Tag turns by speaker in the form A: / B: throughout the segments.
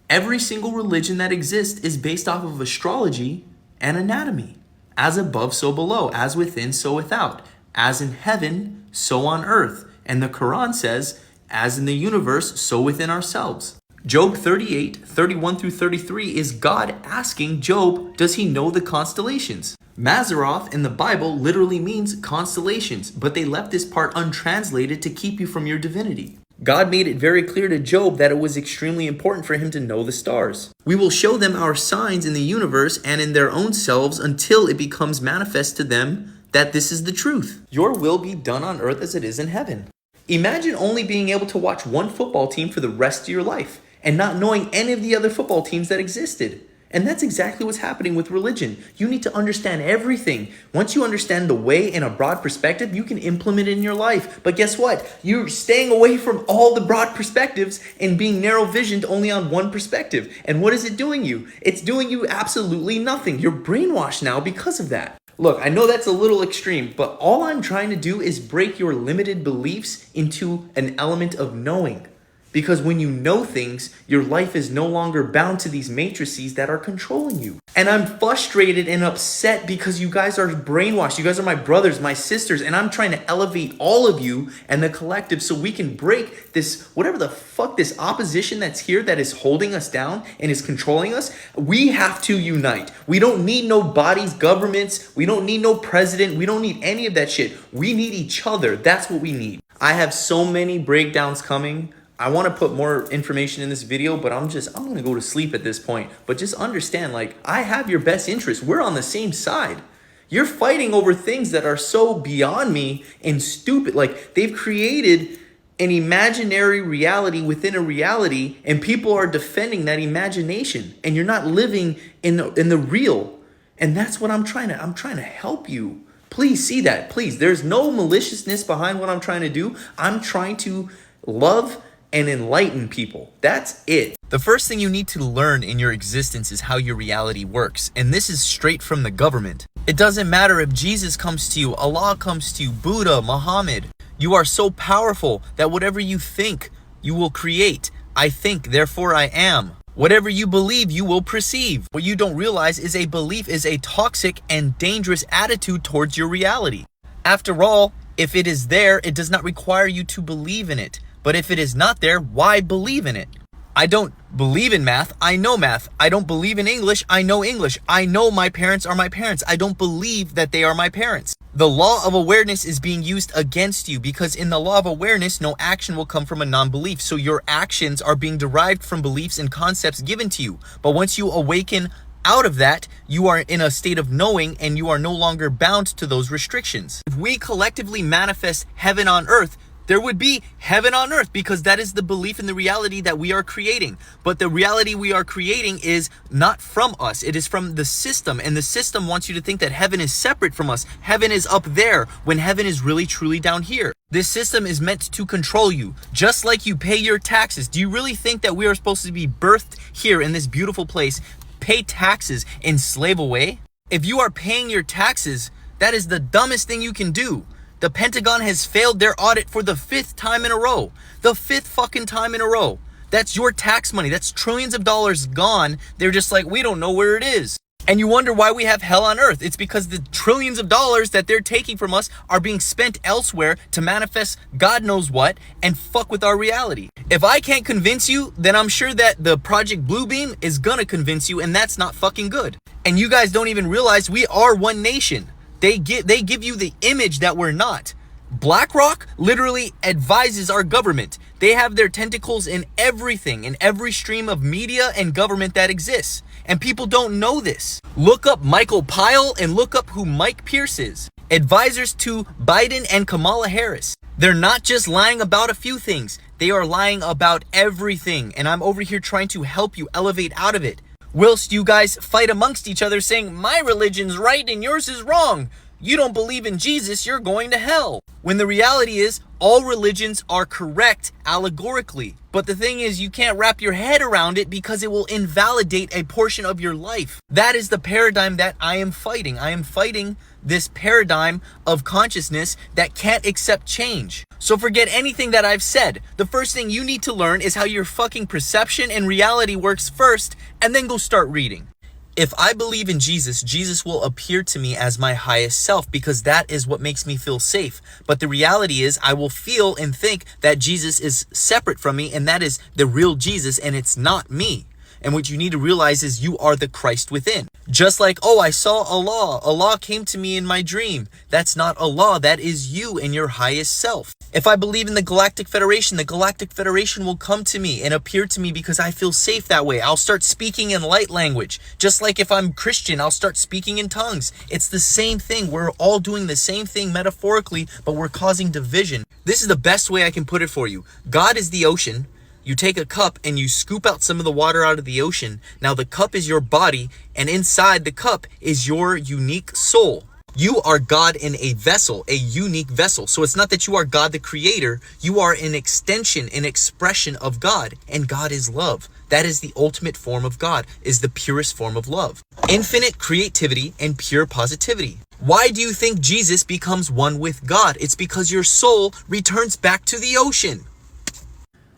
A: Every single religion that exists is based off of astrology and anatomy. As above, so below. As within, so without. As in heaven, so on earth. And the Quran says, as in the universe, so within ourselves. Job 38, 31 through 33 is God asking Job, does he know the constellations? Mazzaroth in the Bible literally means constellations, but they left this part untranslated to keep you from your divinity. God made it very clear to Job that it was extremely important for him to know the stars. We will show them our signs in the universe and in their own selves until it becomes manifest to them that this is the truth. Your will be done on earth as it is in heaven. Imagine only being able to watch one football team for the rest of your life and not knowing any of the other football teams that existed. And that's exactly what's happening with religion. You need to understand everything. Once you understand the way in a broad perspective, you can implement it in your life. But guess what? You're staying away from all the broad perspectives and being narrow visioned only on one perspective. And what is it doing you? It's doing you absolutely nothing. You're brainwashed now because of that. Look, I know that's a little extreme, but all I'm trying to do is break your limited beliefs into an element of knowing. Because when you know things, your life is no longer bound to these matrices that are controlling you. And I'm frustrated and upset because you guys are brainwashed. You guys are my brothers, my sisters, and I'm trying to elevate all of you and the collective so we can break this, whatever the fuck, this opposition that's here that is holding us down and is controlling us. We have to unite. We don't need no bodies, governments. We don't need no president. We don't need any of that shit. We need each other. That's what we need. I have so many breakdowns coming. I want to put more information in this video, but I'm going to go to sleep at this point. But just understand, like, I have your best interest. We're on the same side. You're fighting over things that are so beyond me and stupid. Like, they've created an imaginary reality within a reality, and people are defending that imagination, and you're not living in the real. And that's what I'm trying to help you. Please see that. Please. There's no maliciousness behind what I'm trying to do. I'm trying to love and enlighten people. That's it. The first thing you need to learn in your existence is how your reality works. And this is straight from the government. It doesn't matter if Jesus comes to you, Allah comes to you, Buddha, Muhammad. You are so powerful that whatever you think, you will create. I think, therefore I am. Whatever you believe, you will perceive. What you don't realize is a belief is a toxic and dangerous attitude towards your reality. After all, if it is there, it does not require you to believe in it. But if it is not there, why believe in it? I don't believe in math. I know math. I don't believe in English. I know English. I know my parents are my parents. I don't believe that they are my parents. The law of awareness is being used against you because in the law of awareness, no action will come from a non-belief. So your actions are being derived from beliefs and concepts given to you. But once you awaken out of that, you are in a state of knowing and you are no longer bound to those restrictions. If we collectively manifest heaven on earth, there would be heaven on earth because that is the belief in the reality that we are creating. But the reality we are creating is not from us. It is from the system. And the system wants you to think that heaven is separate from us. Heaven is up there when heaven is really truly down here. This system is meant to control you, just like you pay your taxes. Do you really think that we are supposed to be birthed here in this beautiful place, pay taxes, and slave away? If you are paying your taxes, that is the dumbest thing you can do. The Pentagon has failed their audit for the 5th time in a row. The 5th fucking time in a row. That's your tax money. That's trillions of dollars gone. They're just like, we don't know where it is. And you wonder why we have hell on earth. It's because the trillions of dollars that they're taking from us are being spent elsewhere to manifest God knows what and fuck with our reality. If I can't convince you, then I'm sure that the Project Bluebeam is gonna convince you, and that's not fucking good. And you guys don't even realize we are one nation. They give you the image that we're not. BlackRock literally advises our government. They have their tentacles in everything, in every stream of media and government that exists. And people don't know this. Look up Michael Pyle and look up who Mike Pierce is. Advisors to Biden and Kamala Harris. They're not just lying about a few things. They are lying about everything. And I'm over here trying to help you elevate out of it. Whilst you guys fight amongst each other saying, my religion's right and yours is wrong. You don't believe in Jesus, you're going to hell. When the reality is, all religions are correct allegorically, But the thing is, you can't wrap your head around it because it will invalidate a portion of your life. That is the paradigm that I am fighting. I am fighting this paradigm of consciousness that can't accept change. So forget anything that I've said. The first thing you need to learn is how your fucking perception and reality works first, and then go start reading. If I believe in Jesus, Jesus will appear to me as my highest self because that is what makes me feel safe. But the reality is I will feel and think that Jesus is separate from me, and that is the real Jesus, and it's not me. And what you need to realize is you are the Christ within. Just like, oh, I saw Allah. Allah came to me in my dream. That's not Allah. That is you and your highest self. If I believe in the Galactic Federation will come to me and appear to me because I feel safe that way. I'll start speaking in light language. Just like if I'm Christian, I'll start speaking in tongues. It's the same thing. We're all doing the same thing metaphorically, but we're causing division. This is the best way I can put it for you. God is the ocean. You take a cup and you scoop out some of the water out of the ocean. Now the cup is your body, and inside the cup is your unique soul. You are God in a vessel, a unique vessel. So it's not that you are God the creator. You are an extension, an expression of God. And God is love. That is the ultimate form of God, is the purest form of love. Infinite creativity and pure positivity. Why do you think Jesus becomes one with God? It's because your soul returns back to the ocean.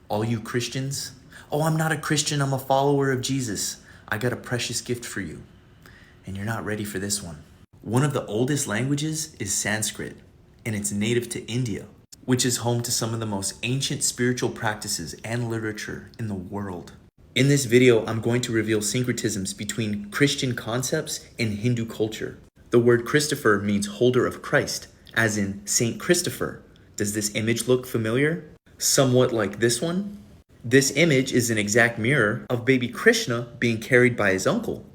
B: All you Christians, oh, I'm not a Christian, I'm a follower of Jesus. I got a precious gift for you. And you're not ready for this one. One of the oldest languages is Sanskrit, and it's native to India, which is home to some of the most ancient spiritual practices and literature in the world. In this video, I'm going to reveal syncretisms between Christian concepts and Hindu culture. The word Christopher means holder of Christ, as in Saint Christopher. Does this image look familiar? Somewhat like this one. This image is an exact mirror of baby Krishna being carried by his uncle.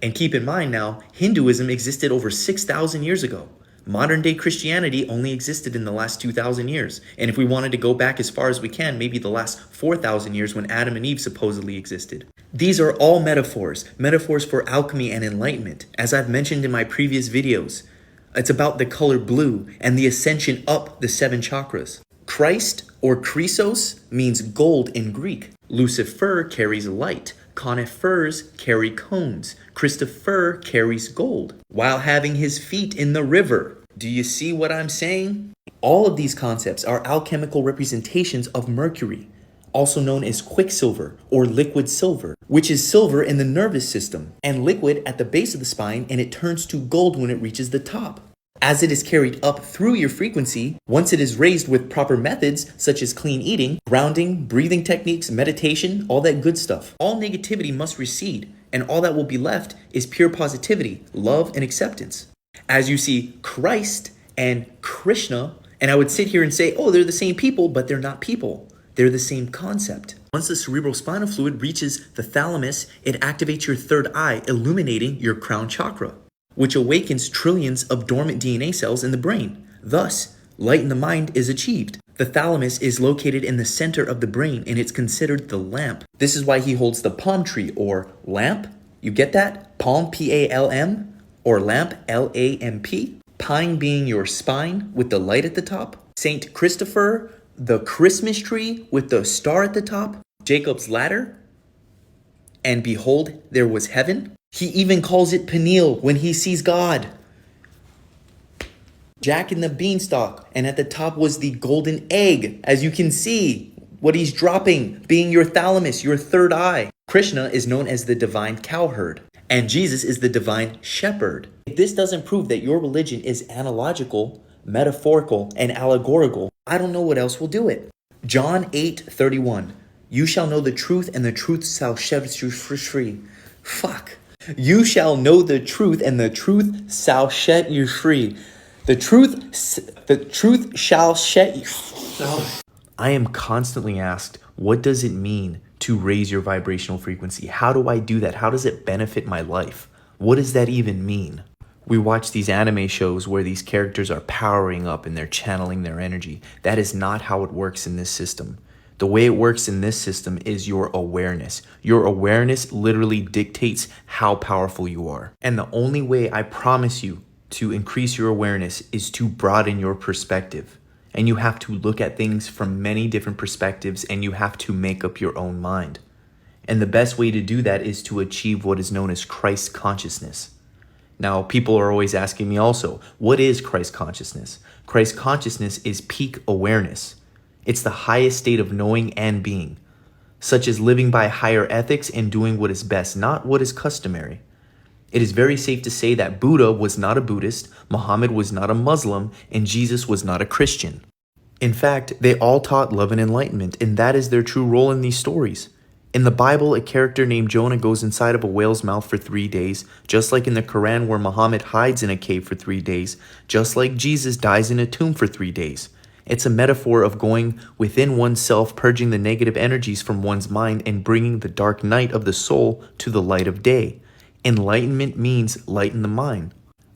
B: And keep in mind now, Hinduism existed over 6,000 years ago. Modern day Christianity only existed in the last 2,000 years. And if we wanted to go back as far as we can, maybe the last 4,000 years when Adam and Eve supposedly existed. These are all metaphors for alchemy and enlightenment. As I've mentioned in my previous videos, it's about the color blue and the ascension up the 7 chakras. Christ, or Chrysos, means gold in Greek. Lucifer carries light. Conifers carry cones. Christopher carries gold, while having his feet in the river. Do you see what I'm saying? All of these concepts are alchemical representations of mercury, also known as quicksilver or liquid silver, which is silver in the nervous system and liquid at the base of the spine, and it turns to gold when it reaches the top. As it is carried up through your frequency, once it is raised with proper methods such as clean eating, grounding, breathing techniques, meditation, all that good stuff. All negativity must recede, and all that will be left is pure positivity, love, and acceptance. As you see Christ and Krishna, and I would sit here and say, oh, they're the same people, but they're not people. They're the same concept. Once the cerebral spinal fluid reaches the thalamus, it activates your third eye, illuminating your crown chakra, which awakens trillions of dormant DNA cells in the brain. Thus, light in the mind is achieved. The thalamus is located in the center of the brain, and it's considered the lamp. This is why he holds the palm tree, or lamp. You get that? Palm, P-A-L-M, or lamp, L-A-M-P. Pine being your spine with the light at the top. Saint Christopher, the Christmas tree with the star at the top. Jacob's ladder. And behold, there was heaven. He even calls it Peniel when he sees God. Jack and the Beanstalk, and at the top was the golden egg, as you can see, what he's dropping being your thalamus, your third eye. Krishna is known as the divine cowherd, and Jesus is the divine shepherd. If this doesn't prove that your religion is analogical, metaphorical, and allegorical, I don't know what else will do it. John 8:31. You shall know the truth, and the truth shall set you free. Fuck. You shall know the truth, and the truth shall set you free. The truth shall set you free. I am constantly asked, what does it mean to raise your vibrational frequency? How do I do that? How does it benefit my life? What does that even mean? We watch these anime shows where these characters are powering up and they're channeling their energy. That is not how it works in this system. The way it works in this system is your awareness. Your awareness literally dictates how powerful you are. And the only way I promise you to increase your awareness is to broaden your perspective. and you have to look at things from many different perspectives, and you have to make up your own mind. And the best way to do that is to achieve what is known as Christ consciousness. Now, people are always asking me also, what is Christ consciousness? Christ consciousness is peak awareness. It's the highest state of knowing and being, such as living by higher ethics and doing what is best, not what is customary. It is very safe to say that Buddha was not a Buddhist, Muhammad was not a Muslim, and Jesus was not a Christian. In fact, they all taught love and enlightenment, and that is their true role in these stories. In the Bible, a character named Jonah goes inside of a whale's mouth for 3 days, just like in the Quran where Muhammad hides in a cave for 3 days, just like Jesus dies in a tomb for 3 days. It's a metaphor of going within oneself, purging the negative energies from one's mind and bringing the dark night of the soul to the light of day. Enlightenment means lighten the mind.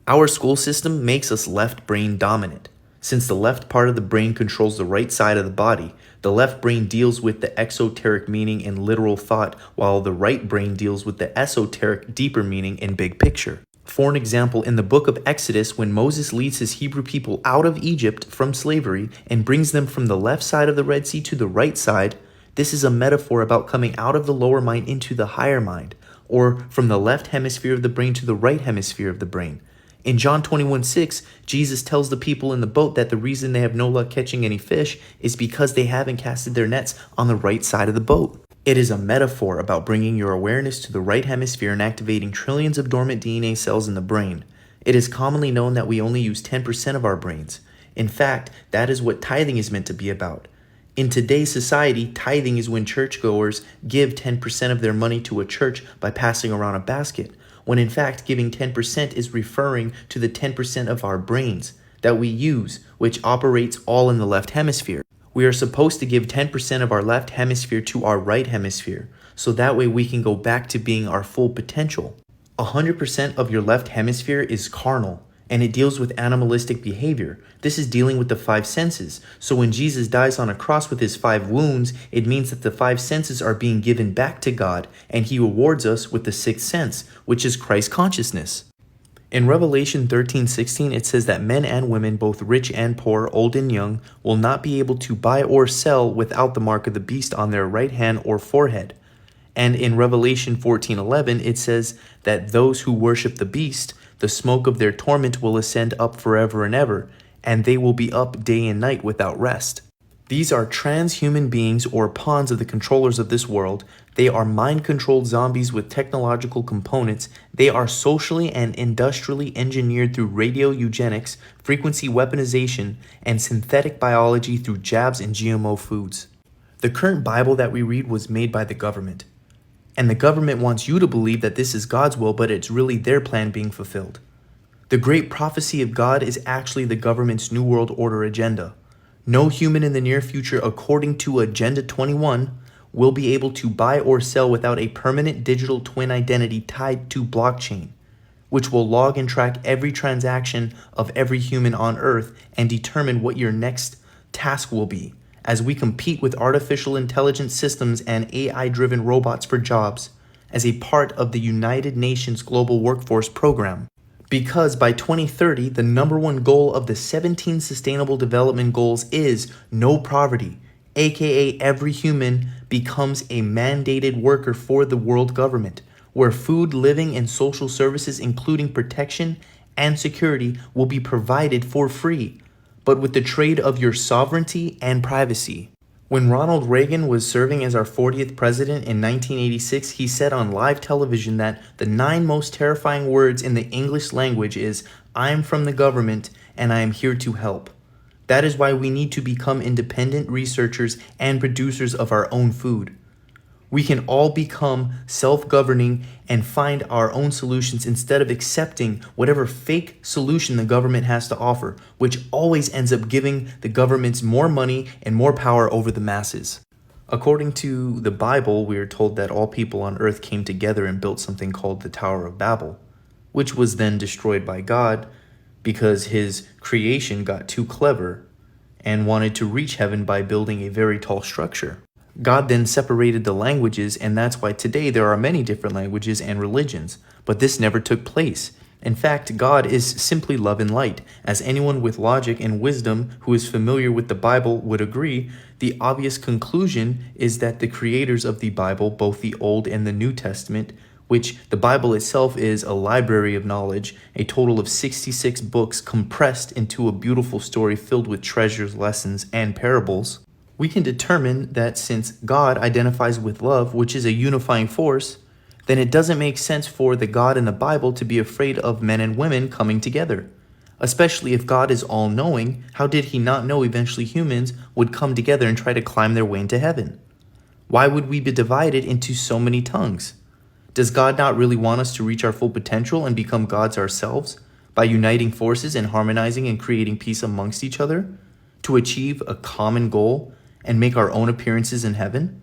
B: Our school system makes us left brain dominant. Since the left part of the brain controls the right side of the body, the left brain deals with the exoteric meaning and literal thought, while the right brain deals with the esoteric, deeper meaning and big picture. For an example, in the book of Exodus, when Moses leads his Hebrew people out of Egypt from slavery and brings them from the left side of the Red Sea to the right side, this is a metaphor about coming out of the lower mind into the higher mind, or from the left hemisphere of the brain to the right hemisphere of the brain. In John 21:6, Jesus tells the people in the boat that the reason they have no luck catching any fish is because they haven't casted their nets on the right side of the boat. It is a metaphor about bringing your awareness to the right hemisphere and activating trillions of dormant DNA cells in the brain. It is commonly known that we only use 10% of our brains. In fact, that is what tithing is meant to be about. In today's society, tithing is when churchgoers give 10% of their money to a church by passing around a basket, when in fact giving 10% is referring to the 10% of our brains that we use, which operates all in the left hemisphere. We are supposed to give 10% of our left hemisphere to our right hemisphere, so that way we can go back to being our full potential. 100% of your left hemisphere is carnal, and it deals with animalistic behavior. This is dealing with the 5 senses. So when Jesus dies on a cross with his 5 wounds, it means that the 5 senses are being given back to God, and he rewards us with the 6th sense, which is Christ consciousness. In Revelation 13:16, it says that men and women, both rich and poor, old and young, will not be able to buy or sell without the mark of the beast on their right hand or forehead. And in Revelation 14:11, it says that those who worship the beast, the smoke of their torment will ascend up forever and ever, and they will be up day and night without rest. These are transhuman beings or pawns of the controllers of this world. They are mind-controlled zombies with technological components. They are socially and industrially engineered through radio eugenics, frequency weaponization, and synthetic biology through jabs and GMO foods. The current Bible that we read was made by the government. And the government wants you to believe that this is God's will, but it's really their plan being fulfilled. The great prophecy of God is actually the government's New World Order agenda. No human in the near future, according to Agenda 21, will be able to buy or sell without a permanent digital twin identity tied to blockchain, which will log and track every transaction of every human on Earth and determine what your next task will be, as we compete with artificial intelligence systems and AI-driven robots for jobs as a part of the United Nations Global Workforce Program. Because by 2030, the number one goal of the 17 Sustainable Development Goals is no poverty, aka every human becomes a mandated worker for the world government, where food, living, and social services, including protection and security, will be provided for free, but with the trade of your sovereignty and privacy. When Ronald Reagan was serving as our 40th president in 1986, he said on live television that the 9 most terrifying words in the English language is, "I'm from the government and I am here to help." That is why we need to become independent researchers and producers of our own food. We can all become self-governing and find our own solutions instead of accepting whatever fake solution the government has to offer, which always ends up giving the governments more money and more power over the masses. According to the Bible, we are told that all people on earth came together and built something called the Tower of Babel, which was then destroyed by God because his creation got too clever and wanted to reach heaven by building a very tall structure. God then separated the languages, and that's why today there are many different languages and religions. But this never took place. In fact, God is simply love and light. As anyone with logic and wisdom who is familiar with the Bible would agree, the obvious conclusion is that the creators of the Bible, both the Old and the New Testament, which the Bible itself is a library of knowledge, a total of 66 books compressed into a beautiful story filled with treasures, lessons, and parables, we can determine that since God identifies with love, which is a unifying force, then it doesn't make sense for the God in the Bible to be afraid of men and women coming together. Especially if God is all-knowing, how did he not know eventually humans would come together and try to climb their way into heaven? Why would we be divided into so many tongues? Does God not really want us to reach our full potential and become gods ourselves by uniting forces and harmonizing and creating peace amongst each other to achieve a common goal and make our own appearances in heaven?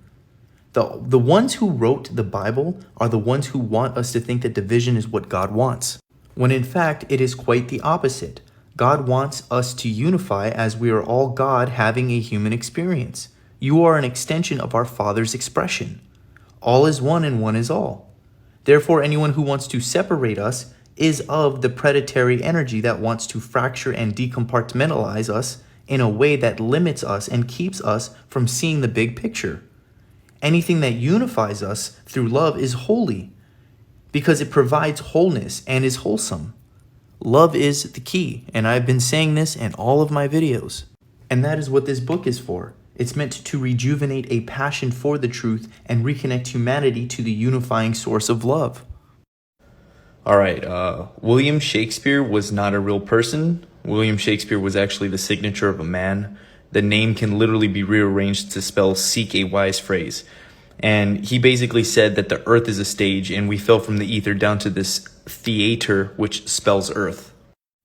B: The ones who wrote the Bible are the ones who want us to think that division is what God wants, when in fact it is quite the opposite. God wants us to unify as we are all God having a human experience. You are an extension of our Father's expression. All is one and one is all. Therefore, anyone who wants to separate us is of the predatory energy that wants to fracture and decompartmentalize us in a way that limits us and keeps us from seeing the big picture. Anything that unifies us through love is holy because it provides wholeness and is wholesome. Love is the key, and I've been saying this in all of my videos. And that is what this book is for. It's meant to rejuvenate a passion for the truth and reconnect humanity to the unifying source of love. All right, William Shakespeare was not a real person. William Shakespeare was actually the signature of a man. The name can literally be rearranged to spell "seek a wise phrase." And he basically said that the earth is a stage and we fell from the ether down to this theater, which spells earth.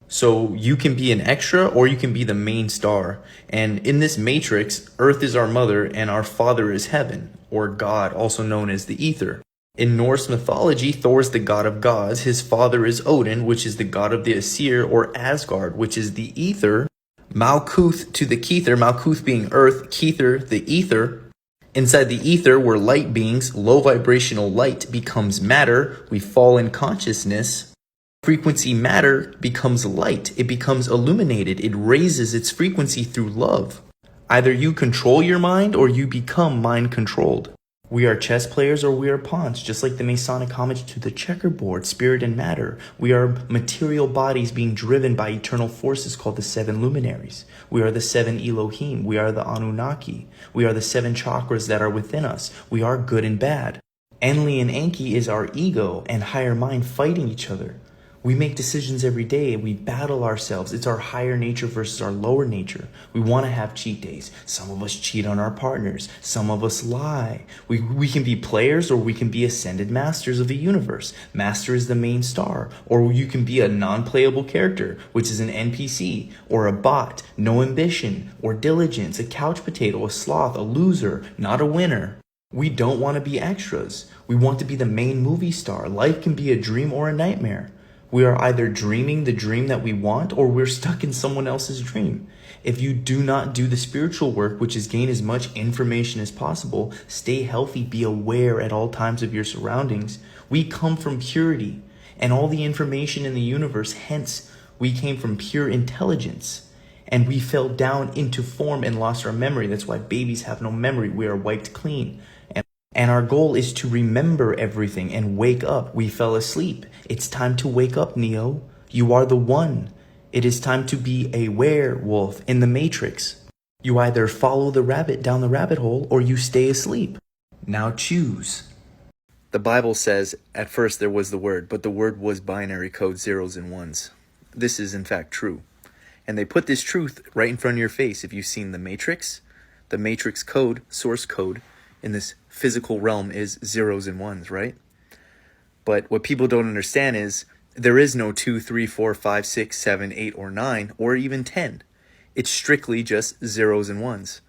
B: So you can be an extra or you can be the main star. And in this matrix, earth is our mother and our father is heaven, or God, also known as the ether. In Norse mythology, Thor is the god of gods. His father is Odin, which is the god of the Aesir, or Asgard, which is the ether. Malkuth to the Kether, Malkuth being earth, Kether the ether. Inside the ether, we're light beings. Low vibrational light becomes matter. We fall in consciousness. Frequency matter becomes light. It becomes illuminated. It raises its frequency through love. Either you control your mind or you become mind controlled. We are chess players or we are pawns, just like the Masonic homage to the checkerboard, spirit and matter. We are material bodies being driven by eternal forces called the seven luminaries. We are the seven Elohim. We are the Anunnaki. We are the seven chakras that are within us. We are good and bad. Enlil and Enki is our ego and higher mind fighting each other. We make decisions every day. We battle ourselves. It's our higher nature versus our lower nature. We want to have cheat days. Some of us cheat on our partners. Some of us lie. We can be players or we can be ascended masters of the universe. Master is the main star. Or you can be a non-playable character, which is an NPC, or a bot, no ambition, or diligence, a couch potato, a sloth, a loser, not a winner. We don't want to be extras. We want to be the main movie star. Life can be a dream or a nightmare. We are either dreaming the dream that we want or we're stuck in someone else's dream. If you do not do the spiritual work, which is gain as much information as possible, stay healthy, be aware at all times of your surroundings. We come from purity and all the information in the universe. Hence, we came from pure intelligence and we fell down into form and lost our memory. That's why babies have no memory. We are wiped clean. And our goal is to remember everything and wake up. We fell asleep. It's time to wake up, Neo. You are the one. It is time to be a werewolf in the Matrix. You either follow the rabbit down the rabbit hole or you stay asleep. Now choose. The Bible says, at first there was the Word, but the Word was binary code, zeros and ones. This is in fact true. And they put this truth right in front of your face. If you've seen the Matrix code, source code, in this physical realm is zeros and ones, right? But what people don't understand is there is no 2, 3, 4, 5, 6, 7, 8, or 9, or even 10. It's strictly just zeros and ones.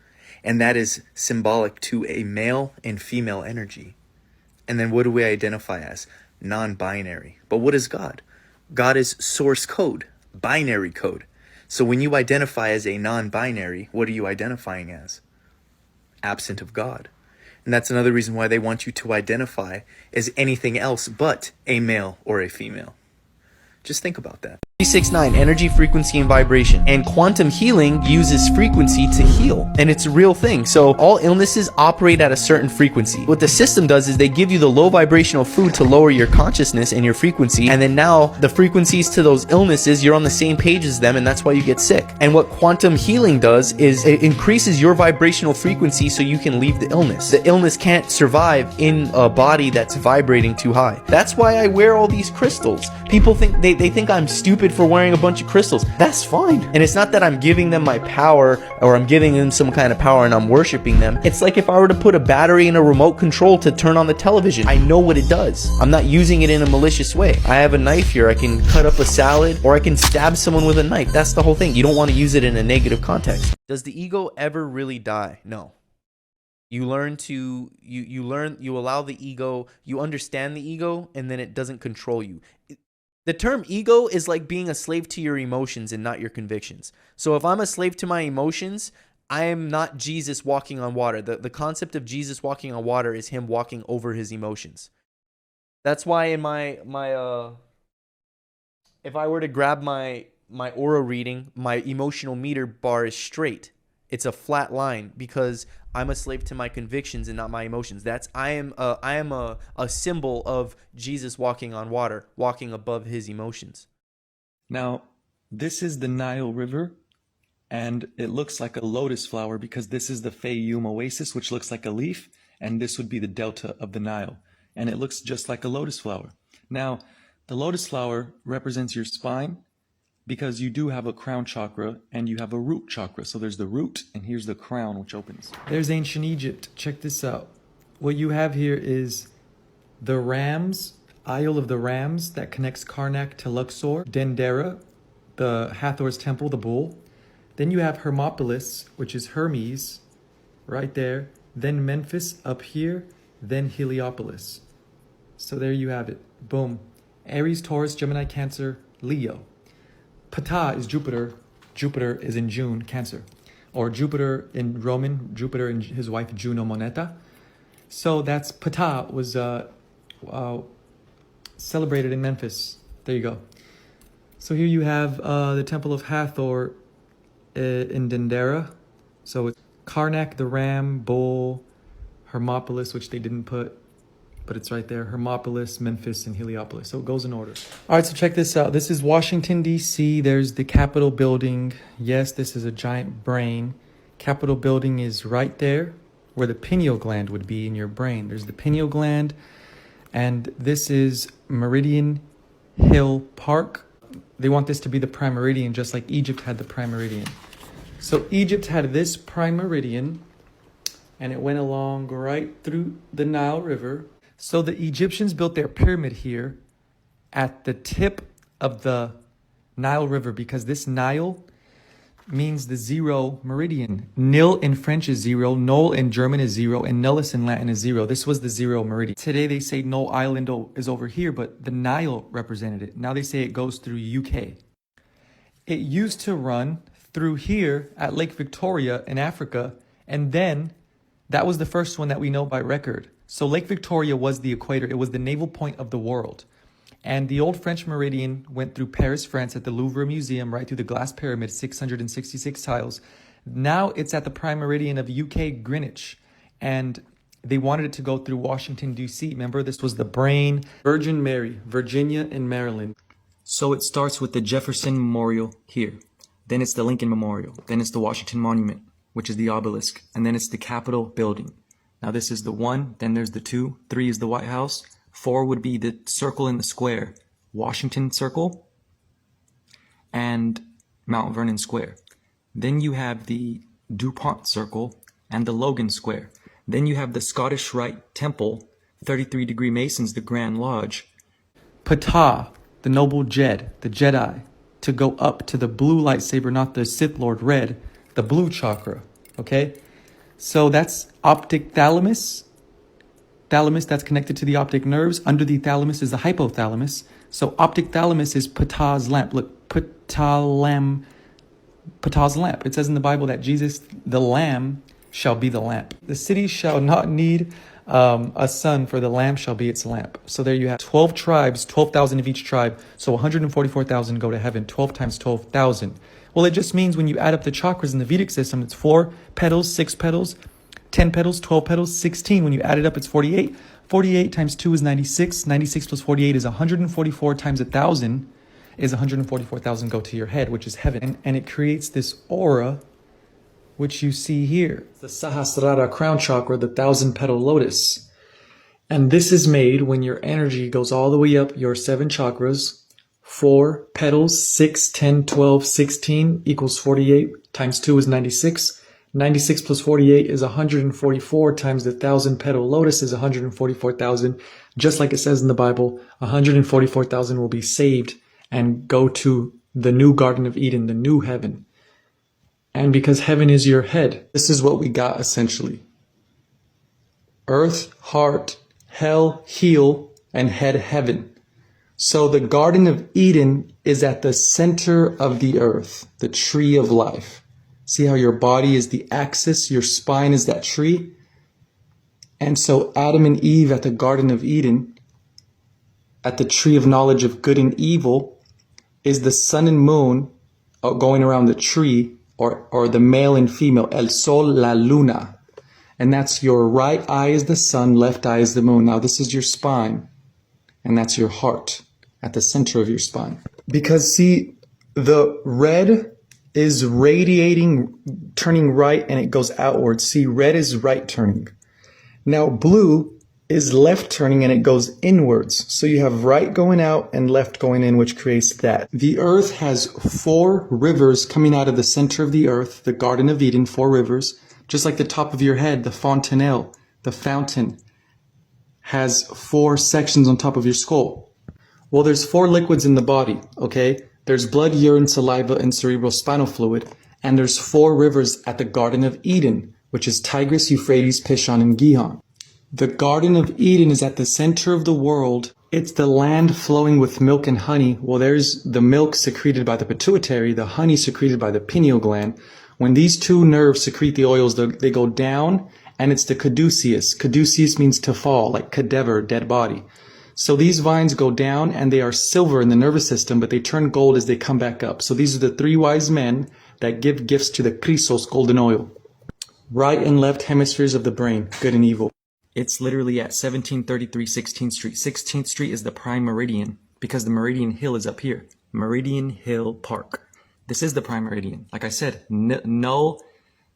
B: And that is symbolic to a male and female energy. And then what do we identify as? Non-binary. But what is God? God is source code, binary code. So when you identify as a non-binary, what are you identifying as? Absent of God. And that's another reason why they want you to identify as anything else but a male or a female.
A: Just think about that. 369, energy, frequency, and vibration. And quantum healing uses frequency to heal. And it's a real thing. So all illnesses operate at a certain frequency. What the system does is they give you the low vibrational food to lower your consciousness and your frequency. And then now the frequencies to those illnesses, you're on the same page as them, and that's why you get sick. And what quantum healing does is it increases your vibrational frequency so you can leave the illness. The illness can't survive in a body that's vibrating too high. That's why I wear all these crystals. People think they think I'm stupid for wearing a bunch of crystals. That's fine. And it's not that I'm giving them my power or I'm giving them some kind of power and I'm worshiping them. It's like if I were to put a battery in a remote control to turn on the television. I know what it does. I'm not using it in a malicious way. I have a knife here. I can cut up a salad or I can stab someone with a knife. That's the whole thing. You don't want to use it in a negative context. Does the ego ever really die? No. You learn to, you allow the ego, you understand the ego, and then it doesn't control you. The term ego is like being a slave to your emotions and not your convictions. So if I'm a slave to my emotions, I am not Jesus walking on water. The concept of Jesus walking on water is him walking over his emotions. That's why in my if I were to grab my aura reading, my emotional meter bar is straight. It's a flat line because I'm a slave to my convictions and not my emotions. I am a symbol of Jesus walking on water, walking above his emotions.
C: Now, this is the Nile River, and it looks like a lotus flower because this is the Fayoum Oasis, which looks like a leaf, and this would be the delta of the Nile, and it looks just like a lotus flower. Now, the lotus flower represents your spine, because you do have a crown chakra and you have a root chakra. So there's the root and here's the crown, which opens.
D: There's ancient Egypt. Check this out. What you have here is the Rams, Isle of the Rams that connects Karnak to Luxor, Dendera, the Hathor's temple, the bull. Then you have Hermopolis, which is Hermes, right there. Then Memphis up here, then Heliopolis. So there you have it. Boom. Aries, Taurus, Gemini, Cancer, Leo. Ptah is Jupiter. Jupiter is in June, Cancer. Or Jupiter in Roman, Jupiter and his wife Juno Moneta. So that's Ptah was celebrated in Memphis. There you go. So here you have the Temple of Hathor in Dendera. So it's Karnak, the ram, bull, Hermopolis, which they didn't put, but it's right there. Hermopolis, Memphis, and Heliopolis. So it goes in order. All right, so check this out. This is Washington, D.C. There's the Capitol building. Yes, this is a giant brain. Capitol building is right there where the pineal gland would be in your brain. There's the pineal gland. And this is Meridian Hill Park. They want this to be the prime meridian, just like Egypt had the prime meridian. So Egypt had this prime meridian, and it went along right through the Nile River. So the Egyptians built their pyramid here at the tip of the Nile River because this Nile means the zero meridian. Nil in French is zero, null in German is zero, and nullus in Latin is zero. This was the zero meridian. Today they say no island is over here, but the Nile represented it. Now they say it goes through UK. It used to run through here at Lake Victoria in Africa, and then that was the first one that we know by record. So Lake Victoria was the equator. It was the naval point of the world. And the old French meridian went through Paris, France at the Louvre Museum, right through the glass pyramid, 666 tiles. Now it's at the prime meridian of UK Greenwich. And they wanted it to go through Washington, D.C. Remember, this was the brain. Virgin Mary, Virginia and Maryland. So it starts with the Jefferson Memorial here. Then it's the Lincoln Memorial. Then it's the Washington Monument, which is the obelisk. And then it's the Capitol building. Now this is the 1, then there's the 2, 3 is the White House, 4 would be the circle in the square, Washington Circle, and Mount Vernon Square. Then you have the DuPont Circle and the Logan Square. Then you have the Scottish Rite Temple, 33-degree Masons, the Grand Lodge. Ptah, the noble Jed, the Jedi, to go up to the blue lightsaber, not the Sith Lord red, the blue chakra, okay? So that's optic thalamus. Thalamus, that's connected to the optic nerves. Under the thalamus is the hypothalamus. So optic thalamus is Ptah's lamp. Look, Ptah's lamp. It says in the Bible that Jesus, the Lamb, shall be the lamp. The city shall not need A sun for the lamp shall be its lamp. So there you have 12 tribes, 12,000 of each tribe. So 144,000 go to heaven, 12 times 12,000. Well, it just means when you add up the chakras in the Vedic system, it's 4 petals, 6 petals, 10 petals, 12 petals, 16. When you add it up, it's 48. 48 times 2 is 96. 96 plus 48 is 144 times 1,000 is 144,000 go to your head, which is heaven. And it creates this aura, which you see here. The Sahasrara crown chakra, the 1,000-petal lotus. And this is made when your energy goes all the way up your 7 chakras. 4 petals, 6, 10, 12, 16 equals 48 times 2 is 96. 96 plus 48 is 144 times the 1,000-petal lotus is 144,000. Just like it says in the Bible, 144,000 will be saved and go to the new Garden of Eden, the new heaven. And because heaven is your head, this is what we got essentially. Earth, heart, hell, heel, and head, heaven. So the Garden of Eden is at the center of the earth, the tree of life. See how your body is the axis, your spine is that tree? And so Adam and Eve at the Garden of Eden, at the tree of knowledge of good and evil, is the sun and moon going around the tree, or the male and female, el sol, la luna. And that's your right eye is the sun, left eye is the moon. Now this is your spine, and that's your heart at the center of your spine. Because see, the red is radiating, turning right, and it goes outwards. See, red is right turning. Now blue is left turning and it goes inwards. So you have right going out and left going in, which creates that. The earth has 4 rivers coming out of the center of the earth, the Garden of Eden, 4 rivers. Just like the top of your head, the fontanelle, the fountain, has 4 sections on top of your skull. Well, there's 4 liquids in the body, okay? There's blood, urine, saliva, and cerebrospinal fluid. And there's 4 rivers at the Garden of Eden, which is Tigris, Euphrates, Pishon, and Gihon. The Garden of Eden is at the center of the world. It's the land flowing with milk and honey. Well, there's the milk secreted by the pituitary, the honey secreted by the pineal gland. When these 2 nerves secrete the oils, they go down, and it's the caduceus. Caduceus means to fall, like cadaver, dead body. So these vines go down, and they are silver in the nervous system, but they turn gold as they come back up. So these are the 3 wise men that give gifts to the Chrysos, golden oil. Right and left hemispheres of the brain, good and evil. It's literally at 1733 16th Street. 16th Street is the prime meridian because the Meridian Hill is up here. Meridian Hill Park. This is the prime meridian. Like I said, Null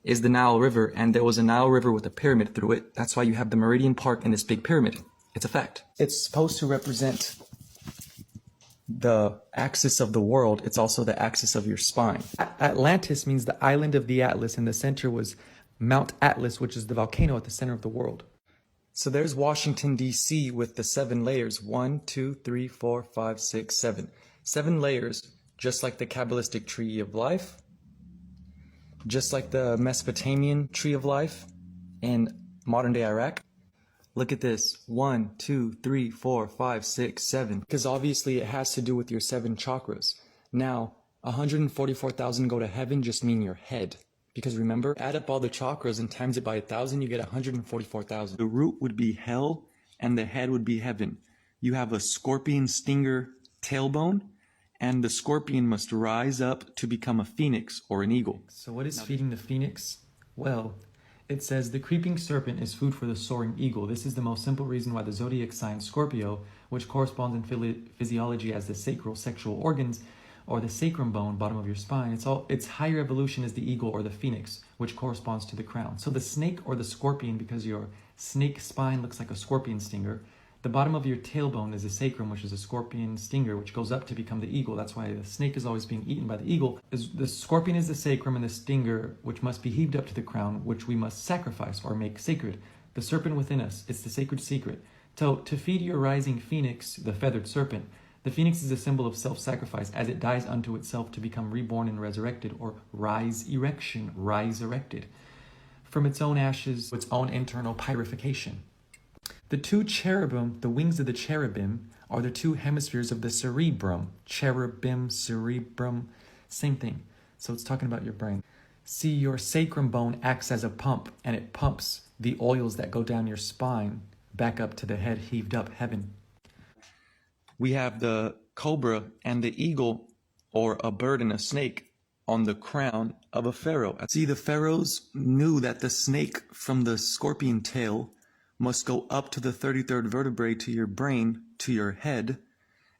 D: is the Nile River, and there was a Nile River with a pyramid through it. That's why you have the Meridian Park and this big pyramid. It's a fact. It's supposed to represent the axis of the world. It's also the axis of your spine. Atlantis means the island of the Atlas, and the center was Mount Atlas, which is the volcano at the center of the world. So there's Washington, D.C. with the 7 layers. 1, 2, 3, 4, 5, 6, 7. 7 layers, just like the Kabbalistic tree of life, just like the Mesopotamian tree of life in modern-day Iraq. Look at this. 1, 2, 3, 4, 5, 6, 7. Because obviously it has to do with your 7 chakras. Now, 144,000 go to heaven just mean your head. Because remember, add up all the chakras and times it by 1,000, you get 144,000. The root would be hell and the head would be heaven. You have a scorpion stinger tailbone, and the scorpion must rise up to become a phoenix or an eagle. So what is feeding the phoenix? Well, it says the creeping serpent is food for the soaring eagle. This is the most simple reason why the zodiac sign Scorpio, which corresponds in physiology as the sacral sexual organs, or the sacrum bone, bottom of your spine, its higher evolution is the eagle or the phoenix, which corresponds to the crown. So the snake or the scorpion, because your snake spine looks like a scorpion stinger, the bottom of your tailbone is the sacrum, which is a scorpion stinger, which goes up to become the eagle. That's why the snake is always being eaten by the eagle. The scorpion is the sacrum, and the stinger, which must be heaved up to the crown, which we must sacrifice or make sacred. The serpent within us, it's the sacred secret. So to feed your rising phoenix, the feathered serpent, the phoenix is a symbol of self-sacrifice as it dies unto itself to become reborn and resurrected, or rise erection, rise erected, from its own ashes, its own internal purification. The 2 cherubim, the wings of the cherubim, are the 2 hemispheres of the cerebrum. Cherubim, cerebrum, same thing. So it's talking about your brain. See, your sacrum bone acts as a pump, and it pumps the oils that go down your spine back up to the head heaved up heaven.
C: We have the cobra and the eagle, or a bird and a snake, on the crown of a pharaoh. See, the pharaohs knew that the snake from the scorpion tail must go up to the 33rd vertebrae to your brain, to your head,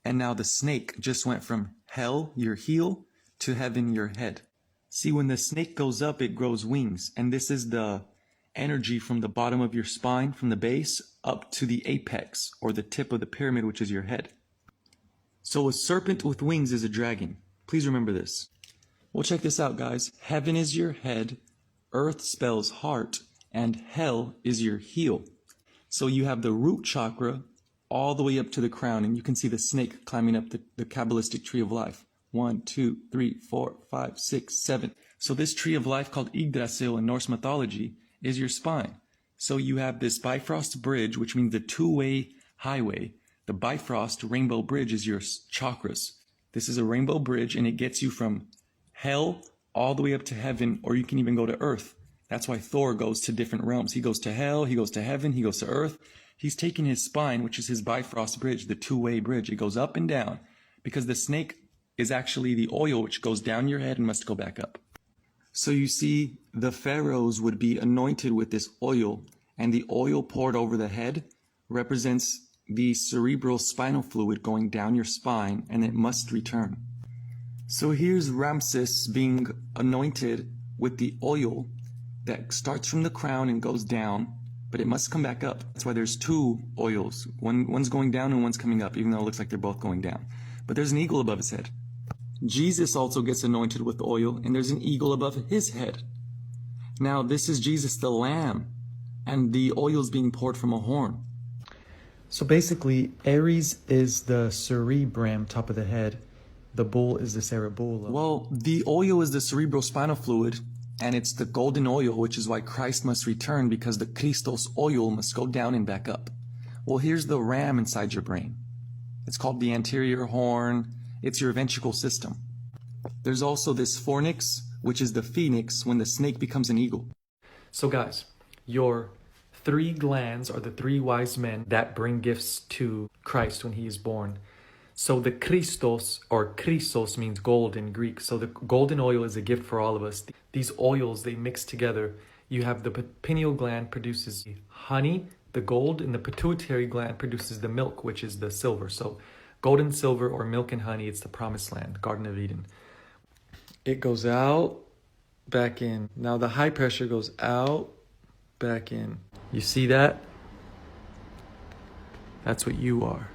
C: and now the snake just went from hell, your heel, to heaven, your head. See, when the snake goes up, it grows wings, and this is the energy from the bottom of your spine, from the base, up to the apex, or the tip of the pyramid, which is your head. So a serpent with wings is a dragon. Please remember this. Well, check this out, guys. Heaven is your head, earth spells heart, and hell is your heel. So you have the root chakra all the way up to the crown, and you can see the snake climbing up the Kabbalistic tree of life. 1, 2, 3, 4, 5, 6, 7. So this tree of life called Yggdrasil in Norse mythology is your spine. So you have this Bifrost bridge, which means the two-way highway. The Bifrost rainbow bridge is your chakras. This is a rainbow bridge, and it gets you from hell all the way up to heaven, or you can even go to earth. That's why Thor goes to different realms. He goes to hell, he goes to heaven, he goes to earth. He's taking his spine, which is his Bifrost bridge, the two-way bridge. It goes up and down because the snake is actually the oil which goes down your head and must go back up. So you see, the pharaohs would be anointed with this oil, and the oil poured over the head represents the cerebral spinal fluid going down your spine, and it must return. So here's Ramses being anointed with the oil that starts from the crown and goes down, but it must come back up. That's why there's two oils. One's going down and one's coming up, even though it looks like they're both going down. But there's an eagle above his head. Jesus also gets anointed with oil, and there's an eagle above his head. Now, this is Jesus the Lamb, and the oil is being poured from a horn.
D: So basically, Aries is the cerebrum, top of the head. The bull is the cerebellum.
C: Well, the oil is the cerebral spinal fluid, and it's the golden oil, which is why Christ must return, because the Christos oil must go down and back up. Well, here's the ram inside your brain. It's called the anterior horn. It's your ventricle system. There's also this fornix, which is the phoenix when the snake becomes an eagle.
D: So guys, your three glands are the three wise men that bring gifts to Christ when he is born. So the Christos, or Christos, means gold in Greek. So the golden oil is a gift for all of us. These oils, they mix together. You have the pineal gland produces honey, the gold, and the pituitary gland produces the milk, which is the silver. So gold and silver, or milk and honey, it's the promised land, Garden of Eden. It goes out, back in. Now the high pressure goes out, back in. You see that? That's what you are.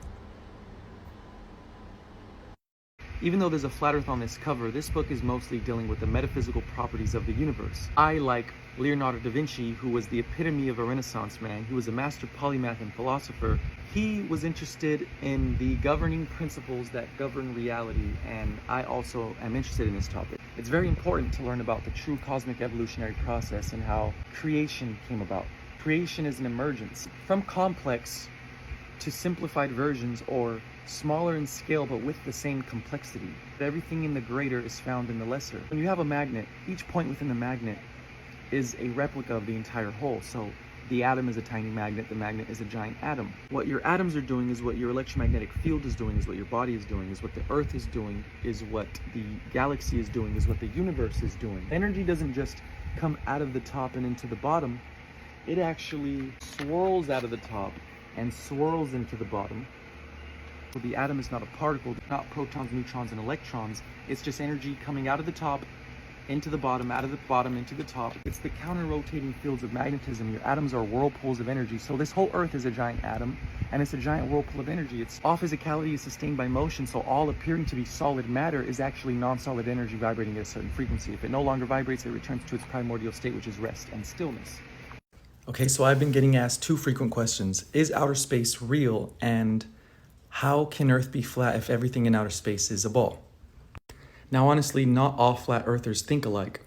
D: Even though there's a flat earth on this cover, this book is mostly dealing with the metaphysical properties of the universe. I, like Leonardo da Vinci, who was the epitome of a Renaissance man, he was a master polymath and philosopher, he was interested in the governing principles that govern reality, and I also am interested in this topic. It's very important to learn about the true cosmic evolutionary process and how creation came about. Creation is an emergence from complex to simplified versions, or smaller in scale but with the same complexity. Everything in the greater is found in the lesser. When you have a magnet, each point within the magnet is a replica of the entire whole. So the atom is a tiny magnet, the magnet is a giant atom. What your atoms are doing is what your electromagnetic field is doing, is what your body is doing, is what the earth is doing, is what the galaxy is doing, is what the universe is doing. Energy doesn't just come out of the top and into the bottom, it actually swirls out of the top and swirls into the bottom. So the atom is not a particle, not protons, neutrons, and electrons. It's just energy coming out of the top, into the bottom, out of the bottom, into the top. It's the counter-rotating fields of magnetism. Your atoms are whirlpools of energy. So this whole Earth is a giant atom, and it's a giant whirlpool of energy. All physicality is sustained by motion, so all appearing to be solid matter is actually non-solid energy vibrating at a certain frequency. If it no longer vibrates, it returns to its primordial state, which is rest and stillness. Okay, so I've been getting asked two frequent questions. Is outer space real? And how can Earth be flat if everything in outer space is a ball? Now, honestly, not all flat earthers think alike.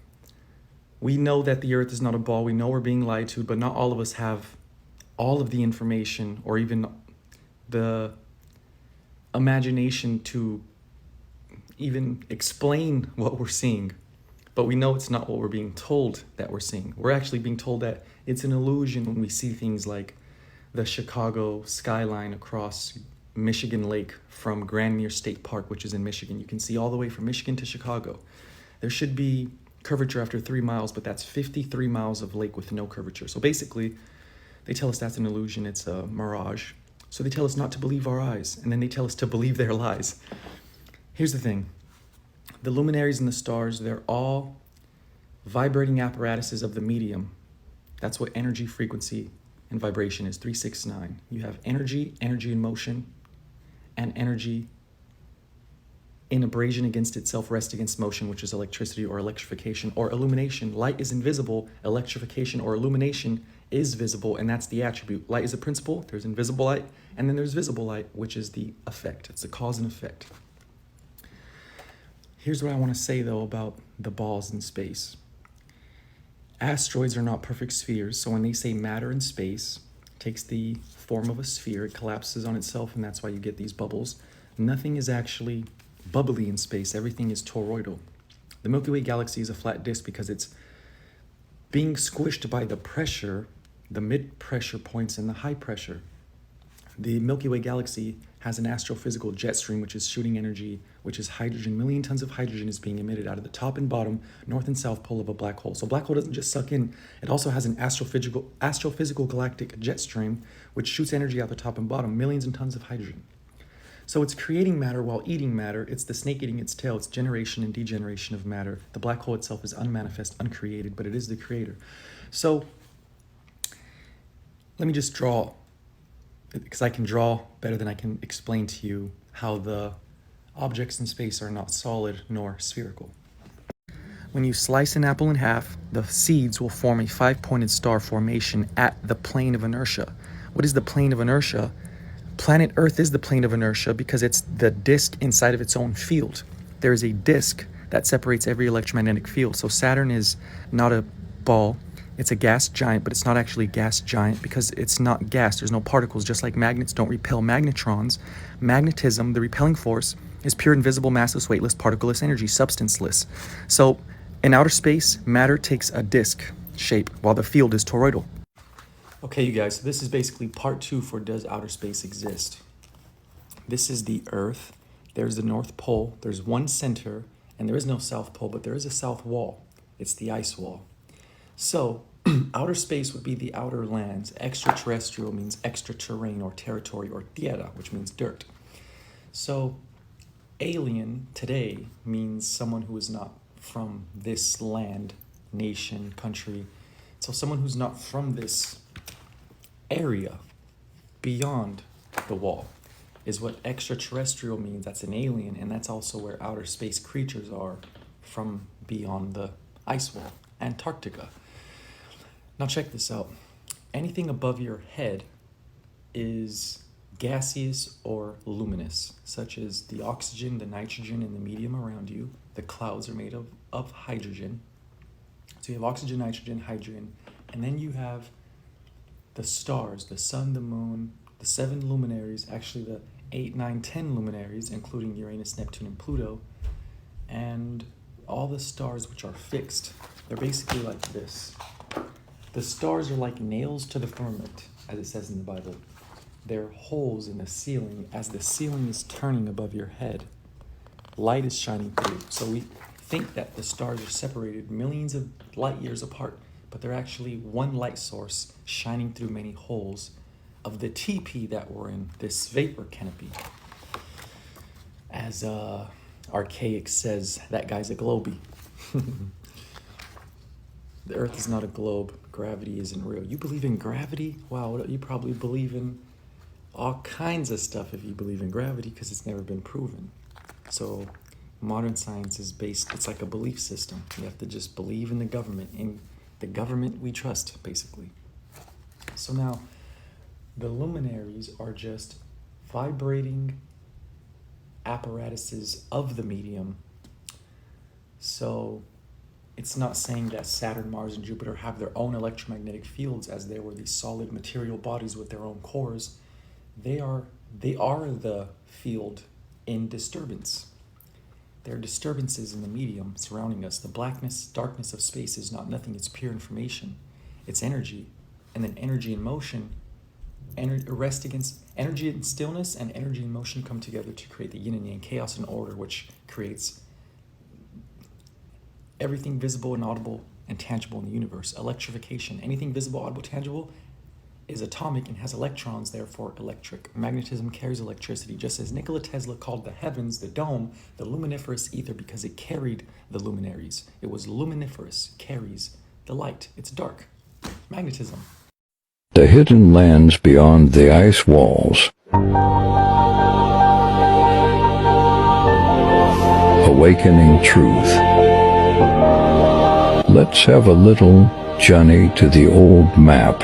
D: We know that the Earth is not a ball. We know we're being lied to, but not all of us have all of the information or even the imagination to even explain what we're seeing. But we know it's not what we're being told that we're seeing. We're actually being told that it's an illusion when we see things like the Chicago skyline across Michigan Lake from Grandmere State Park, which is in Michigan. You can see all the way from Michigan to Chicago. There should be curvature after 3 miles, but that's 53 miles of lake with no curvature. So basically, they tell us that's an illusion, it's a mirage. So they tell us not to believe our eyes, and then they tell us to believe their lies. Here's the thing. The luminaries and the stars, they're all vibrating apparatuses of the medium. That's what energy, frequency, and vibration is, 369. You have energy, energy in motion, and energy in abrasion against itself, rest against motion, which is electricity or electrification or illumination. Light is invisible, electrification or illumination is visible, and that's the attribute. Light is a principle, there's invisible light, and then there's visible light, which is the effect. It's the cause and effect. Here's what I want to say, though, about the balls in space. Asteroids are not perfect spheres, so when they say matter in space takes the form of a sphere, it collapses on itself, and that's why you get these bubbles. Nothing is actually bubbly in space. Everything is toroidal. The Milky Way galaxy is a flat disk because it's being squished by the pressure, the mid-pressure points and the high pressure. The Milky Way galaxy has an astrophysical jet stream, which is shooting energy, which is hydrogen. Million tons of hydrogen is being emitted out of the top and bottom, north and south pole of a black hole. So a black hole doesn't just suck in. It also has an astrophysical galactic jet stream, which shoots energy out the top and bottom, millions and tons of hydrogen. So it's creating matter while eating matter. It's the snake eating its tail. It's generation and degeneration of matter. The black hole itself is unmanifest, uncreated, but it is the creator. So let me just draw, because I can draw better than I can explain to you how the objects in space are not solid nor spherical. When you slice an apple in half, the seeds will form a 5-pointed star formation at the plane of inertia. What is the plane of inertia? Planet Earth is the plane of inertia because it's the disk inside of its own field. There is a disk that separates every electromagnetic field. So Saturn is not a ball. It's a gas giant, but it's not actually a gas giant because it's not gas. There's no particles, just like magnets don't repel magnetrons. Magnetism, the repelling force, is pure, invisible, massless, weightless, particleless energy, substanceless. So in outer space, matter takes a disk shape while the field is toroidal. Okay, you guys, so this is basically part 2 for Does Outer Space Exist? This is the Earth. There's the North Pole. There's one center, and there is no South Pole, but there is a south wall. It's the ice wall. So outer space would be the outer lands. Extraterrestrial means extra terrain or territory, or tierra, which means dirt. So alien today means someone who is not from this land, nation, country. So someone who's not from this area beyond the wall is what extraterrestrial means. That's an alien, and that's also where outer space creatures are from beyond the ice wall, Antarctica. Now check this out. Anything above your head is gaseous or luminous, such as the oxygen, the nitrogen, and the medium around you. The clouds are made of hydrogen. So you have oxygen, nitrogen, hydrogen, and then you have the stars, the sun, the moon, the 7 luminaries, actually the 8, 9, 10 luminaries, including Uranus, Neptune, and Pluto, and all the stars which are fixed. They're basically like this. The stars are like nails to the firmament, as it says in the Bible. They're holes in the ceiling. As the ceiling is turning above your head, light is shining through. So we think that the stars are separated millions of light years apart, but they're actually one light source shining through many holes of the TP that we're in, this vapor canopy. As Archaic says, that guy's a globey. The Earth is not a globe. Gravity isn't real. You believe in gravity? Wow, you probably believe in all kinds of stuff if you believe in gravity, because it's never been proven. So modern science is based, it's like a belief system. You have to just believe in the government. In the government we trust, basically. So now, the luminaries are just vibrating apparatuses of the medium. So it's not saying that Saturn, Mars, and Jupiter have their own electromagnetic fields as they were these solid material bodies with their own cores. They are the field in disturbance. There are disturbances in the medium surrounding us. The blackness, darkness of space is not nothing, it's pure information. It's energy. And then energy and motion rest against energy and stillness, and energy and motion come together to create the yin and yang, chaos and order, which creates everything visible and audible and tangible in the universe. Electrification. Anything visible, audible, tangible is atomic and has electrons, therefore electric. Magnetism carries electricity, just as Nikola Tesla called the heavens, the dome, the luminiferous ether because it carried the luminaries. It was luminiferous, carries the light. It's dark. Magnetism.
E: The hidden lands beyond the ice walls. Awakening truth. Let's have a little journey to the old map.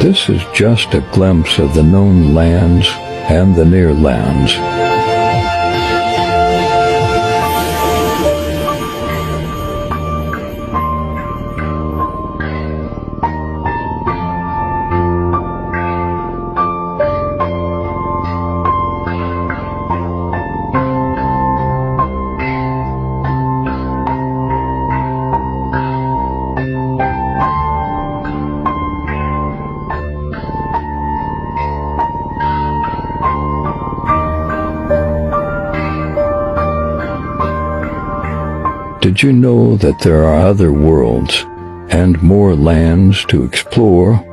E: This is just a glimpse of the known lands and the near lands. Did you know that there are other worlds and more lands to explore?